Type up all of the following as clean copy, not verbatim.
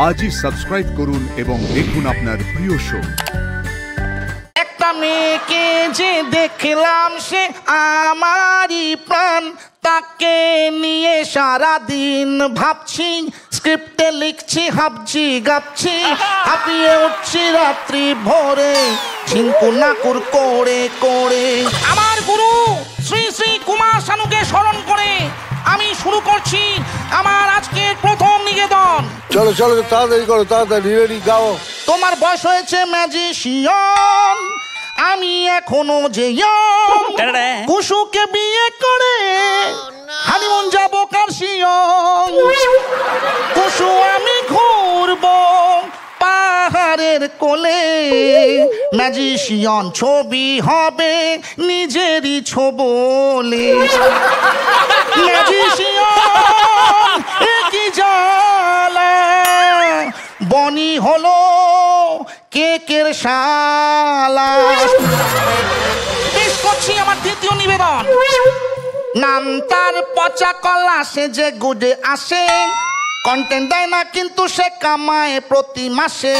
আজই সাবস্ক্রাইব করুন এবং দেখুন আপনার প্রিয় শো। একটা মেয়েকে যে দেখলাম সে আমারই প্রাণ, তাকে নিয়ে সারাদিন ভাবছি, স্ক্রিপ্টে লিখছি হাবছি গাবছি, হাঁপিয়ে উঠছি রাত্রি ভোরে ঝিঙ্কু নাকুর করে করে। আমার গুরু শ্রী শ্রী কুমার শানুকে স্মরণ করে আমি শুরু করছি আমার আজকের প্রথম নিবেদন। চলো চলো তাড়াতাড়ি করো, তাড়াতাড়ি রেডি গাও। তোমার বয়স হয়েছে ম্যাজিশিয়ান, আমি এখনো যে কুশুকে বিয়ে করে হানিমুন যাবো কার্শিয়ং। কুশু আমি ঘুরবো পাহাড়ের কোলে, ম্যাজিশিয়ান ছবি হবে নিজেরই ছবলে। ম্যাজিশিয়ান একই জ্বালা, বনি হলো কেকের শালা। পেশ করছি আমার দ্বিতীয় নিবেদন। নাম তার পচা কলা, সে যে গুডে আসে, কন্টেন্ট দেয় না কিন্তু সে কামায় প্রতি মাসে।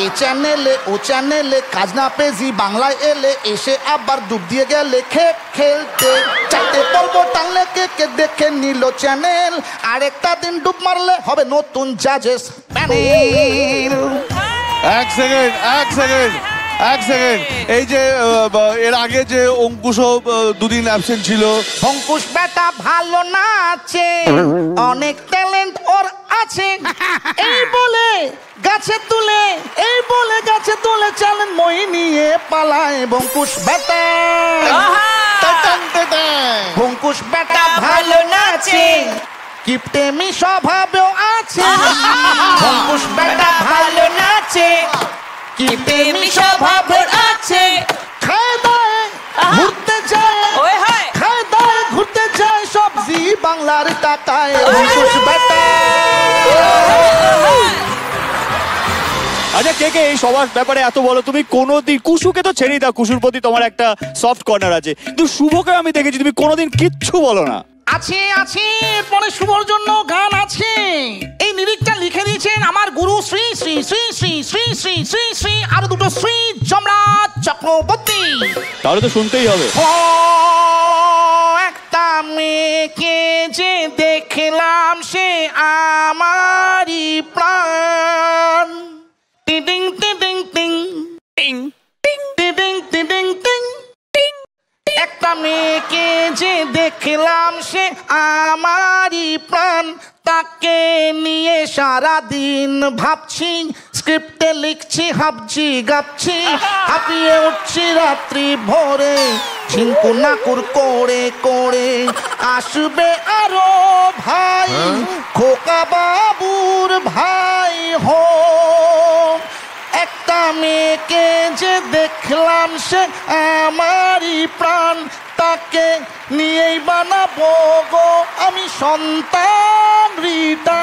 এ চ্যানেলে ও চ্যানেলে কাজ না পেজি বাংলায় এলে, এসে আবার ডুব দিয়ে গেলে খেপ খেলতে। চারটে পর্ব টানলে কে দেখে নিল চ্যানেল, আরেকটা দিন ডুব মারলে হবে নতুন জাজেস প্যানেল। এক সেকেন্ড এই যে এর আগে যে অঙ্কুশও দুদিন অ্যাবসেন্ট ছিল। অঙ্কুশ বেটা ভালো নাচে, অনেক ট্যালেন্ট ওর আছে, এই বলে গাছে তুলে চ্যালেঞ্জ মই নিয়ে পালায় অঙ্কুশ বেটা। অঙ্কুশ বেটা ভালো নাচে, কিপটেমি স্বভাবেও আছে। অঙ্কুশ বেটা ভালো নাচে, কিপটেমি স্বভাবের আছে। খায় দায় ঘুরতে যায়, খায় দায় ঘুরতে যায়, সবজি বাংলার টাকায় অঙ্কুশ বেটা। আচ্ছা কে এই সবার ব্যাপারে এত বলো তুমি? কোনোদিন কুশুকে তো ছেড়েই দাও, কুশুর প্রতি তোমার একটা সফট কর্নার আছে, কিন্তু শুভকে আমি দেখেছি তুমি কোনোদিন কিচ্ছু বলো না। আছে পরে শুভর জন্য গান আছে। এই লিরিকটা লিখে দিয়েছেন আমার গুরু শ্রী শ্রী শ্রী শ্রী শ্রী শ্রী শ্রী শ্রী আরো দুটো শ্রী যমরাজ চক্রবর্তী। তাহলে তো শুনতেই হবে। একটা মেয়েকে যে দেখলাম সে আমারই প্রাণ, টিডিং টিডিং টিং টিং টিং টিডিং টিডিং টিং। একটা মেয়েকে যে দেখলাম সে আমারই প্রাণ, তাকে নিয়ে সারাদিন ভাবছি, স্ক্রিপ্টে লিখছি হাবছি গাবছি, হাঁপিয়ে উঠছি রাত্রি ভোরে ঝিঙ্কু নাকুর করে করে। আসবে আরো ভাই খোকা বাবুর ভাই হো, একটা মেয়েকে যে দেখলাম সে আমারই প্রাণ, তাকে নিয়েই বানাবো গো আমি সন্তান return.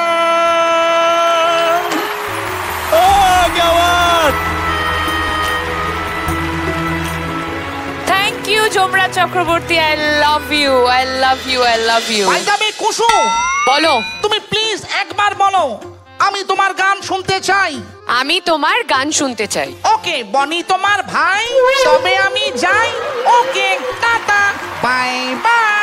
Thank you Yamraj Chakraborty. I love you, I love you, I love you. পাঞ্জাবি কুসু বলো, তুমি প্লিজ একবার বলো আমি তোমার গান শুনতে চাই। আমি তোমার গান শুনতে চাই। ওকে বনি তোমার ভাই, তবে আমি যাই। ওকে টাটা বাই বাই।